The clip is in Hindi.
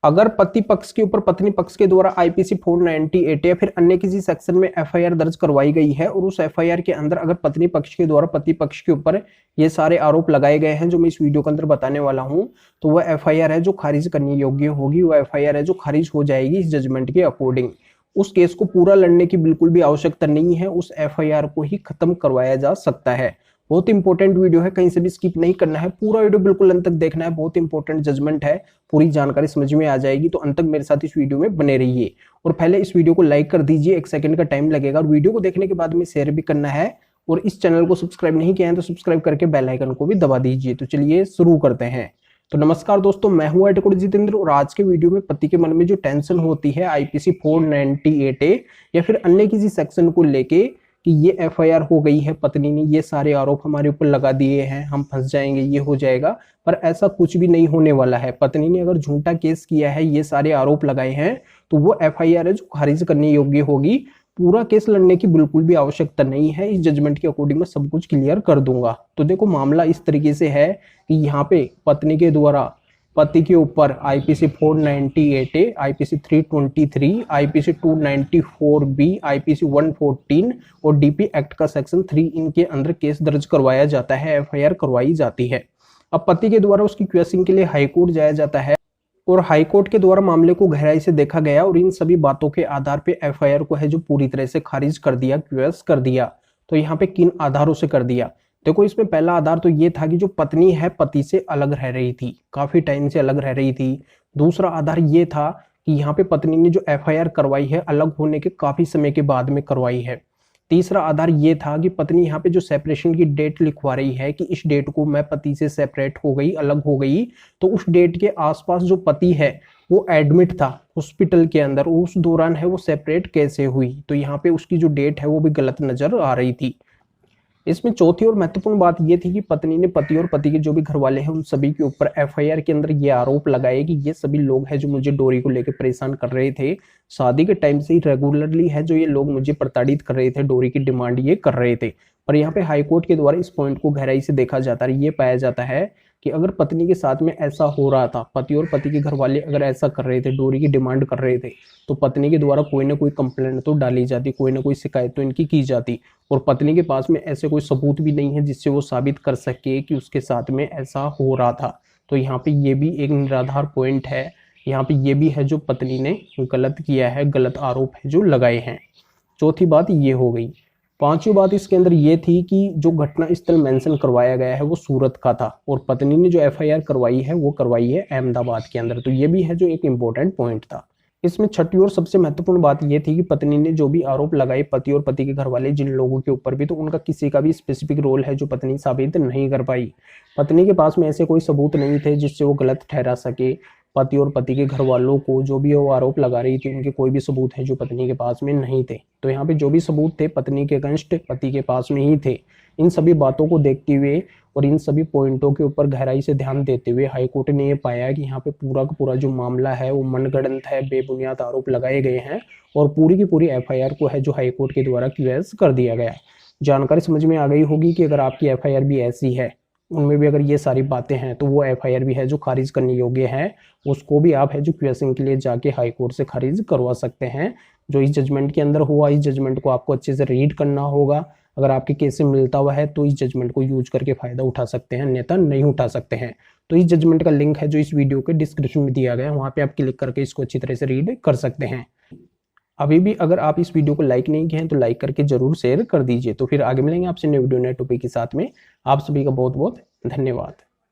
अगर पति पक्ष के ऊपर पत्नी पक्ष के द्वारा आईपीसी 498 या फिर अन्य किसी सेक्शन में एफआईआर दर्ज करवाई गई है और उस एफआईआर के अंदर अगर पत्नी पक्ष के द्वारा पति पक्ष के ऊपर ये सारे आरोप लगाए गए हैं जो मैं इस वीडियो के अंदर बताने वाला हूं, तो वह एफआईआर है जो खारिज करने योग्य होगी, वह एफआईआर है जो खारिज हो जाएगी इस जजमेंट के अकॉर्डिंग। उस केस को पूरा लड़ने की बिल्कुल भी आवश्यकता नहीं है, उस एफआईआर को ही खत्म करवाया जा सकता है। बहुत इंपॉर्टेंट वीडियो है, कहीं से भी स्किप नहीं करना है, पूरा वीडियो बिल्कुल अंत तक देखना है। बहुत इंपॉर्टेंट जजमेंट है, पूरी जानकारी समझ में आ जाएगी, तो अंत तक मेरे साथ इस वीडियो में बने रहिए। और पहले इस वीडियो को लाइक कर दीजिए, 1 सेकंड का टाइम लगेगा, और वीडियो को देखने के बाद में शेयर भी करना है। और इस चैनल को सब्सक्राइब नहीं किया है तो सब्सक्राइब करके बेल आइकन को भी दबा दीजिए। तो चलिए शुरू करते हैं। तो नमस्कार दोस्तों, मैं हूं एडवोकेट जितेंद्र, और आज के वीडियो में पति के मन में जो टेंशन होती है आईपीसी 498A या फिर अन्य किसी सेक्शन को लेके कि ये एफआईआर हो गई है, पत्नी ने ये सारे आरोप हमारे ऊपर लगा दिए हैं, हम फंस जाएंगे, ये हो जाएगा, पर ऐसा कुछ भी नहीं होने वाला है। पत्नी ने अगर झूठा केस किया है, ये सारे आरोप लगाए हैं, तो वो एफआईआर है जो खारिज करने योग्य होगी। पूरा केस लड़ने की बिल्कुल भी आवश्यकता नहीं है, इस जजमेंट के अकॉर्डिंग मैं सब कुछ क्लियर कर दूंगा। तो देखो, मामला इस तरीके से है कि यहाँ पे पत्नी के द्वारा पति के ऊपर IPC 498A, IPC 323, IPC 294B, IPC 114 और डीपी एक्ट का सेक्शन 3 इनके अंदर केस दर्ज करवाया जाता है, एफआईआर करवाई जाती है। अब पति के द्वारा उसकी क्वेश्चनिंग के लिए हाईकोर्ट जाया जाता है और हाईकोर्ट के द्वारा मामले को गहराई से देखा गया और इन सभी बातों के आधार पे एफआईआर को है जो पूरी तरह से खारिज कर दिया, क्वेश कर दिया। तो यहाँ पे किन आधारों से कर दिया? देखो, इसमें पहला आधार तो ये था कि जो पत्नी है पति से अलग रह रही थी, काफी टाइम से अलग रह रही थी। दूसरा आधार ये था कि यहाँ पे पत्नी ने जो एफआईआर करवाई है अलग होने के काफी समय के बाद में करवाई है। तीसरा आधार ये था कि पत्नी यहाँ पे जो सेपरेशन की डेट लिखवा रही है कि इस डेट को मैं पति से सेपरेट हो गई, अलग हो गई, तो उस डेट के आसपास जो पति है वो एडमिट था हॉस्पिटल के अंदर, उस दौरान है वो सेपरेट कैसे हुई, तो यहाँ पे उसकी जो डेट है वो भी गलत नजर आ रही थी। इसमें चौथी और महत्वपूर्ण बात यह थी कि पत्नी ने पति और पति के जो भी घर वाले हैं उन सभी के ऊपर एफआईआर के अंदर ये आरोप लगाए कि ये सभी लोग हैं जो मुझे डोरी को लेकर परेशान कर रहे थे। शादी के टाइम से ही रेगुलरली है जो ये लोग मुझे प्रताड़ित कर रहे थे, डोरी की डिमांड ये कर रहे थे। पर यहाँ पे हाईकोर्ट के द्वारा इस पॉइंट को गहराई से देखा जाता है, ये पाया जाता है कि अगर पत्नी के साथ में ऐसा हो रहा था, पति और पति के घर वाले अगर ऐसा कर रहे थे, डोरी की डिमांड कर रहे थे, तो पत्नी के द्वारा कोई ना कोई कंप्लेंट तो डाली जाती, कोई ना कोई शिकायत तो इनकी की जाती। और पत्नी के पास में ऐसे कोई सबूत भी नहीं है जिससे वो साबित कर सके कि उसके साथ में ऐसा हो रहा था। तो यहाँ पे ये भी एक निराधार पॉइंट है, यहाँ पे ये भी है जो पत्नी ने गलत किया है, गलत आरोप है जो लगाए हैं। चौथी बात ये हो गई। पांचवी बात इसके अंदर ये थी कि जो घटना स्थल मेंशन करवाया गया है वो सूरत का था और पत्नी ने जो एफआईआर करवाई है वो करवाई है अहमदाबाद के अंदर। तो ये भी है जो एक इंपॉर्टेंट पॉइंट था। इसमें छठी और सबसे महत्वपूर्ण बात यह थी कि पत्नी ने जो भी आरोप लगाए पति और पति के घर वाले जिन लोगों के ऊपर भी, तो उनका किसी का भी स्पेसिफिक रोल है जो पत्नी साबित नहीं कर पाई। पत्नी के पास में ऐसे कोई सबूत नहीं थे जिससे वो गलत ठहरा सके। पति और पति के घर वालों को जो भी वो आरोप लगा रही थी उनके कोई भी सबूत है जो पत्नी के पास में नहीं थे। तो यहाँ पे जो भी सबूत थे पत्नी के अगेंस्ट पति के पास में ही थे। इन सभी बातों को देखते हुए और इन सभी पॉइंटों के ऊपर गहराई से ध्यान देते हुए हाईकोर्ट ने ये पाया कि यहाँ पे पूरा का पूरा जो मामला है वो मनगढ़ंत है, बेबुनियाद आरोप लगाए गए हैं और पूरी की पूरी एफआईआर को है जो हाईकोर्ट के द्वारा क्वेश कर दिया गया। जानकारी समझ में आ गई होगी कि अगर आपकी एफआईआर भी ऐसी है, उनमें भी अगर ये सारी बातें हैं, तो वो एफआईआर भी है जो खारिज करने योग्य है। उसको भी आप है जो क्वेश्चन के लिए जाके हाईकोर्ट से खारिज करवा सकते हैं। जो इस जजमेंट के अंदर हुआ, इस जजमेंट को आपको अच्छे से रीड करना होगा। अगर आपके केस से मिलता हुआ है तो इस जजमेंट को यूज करके फायदा उठा सकते हैं, अन्यथा नहीं उठा सकते हैं। तो इस जजमेंट का लिंक है जो इस वीडियो के डिस्क्रिप्शन में दिया गया है, वहां पे आप क्लिक करके इसको अच्छी तरह से रीड कर सकते हैं। अभी भी अगर आप इस वीडियो को लाइक नहीं किए हैं तो लाइक करके जरूर शेयर कर दीजिए। तो फिर आगे मिलेंगे आपसे नए वीडियो नए टॉपिक के साथ में। आप सभी का बहुत बहुत धन्यवाद।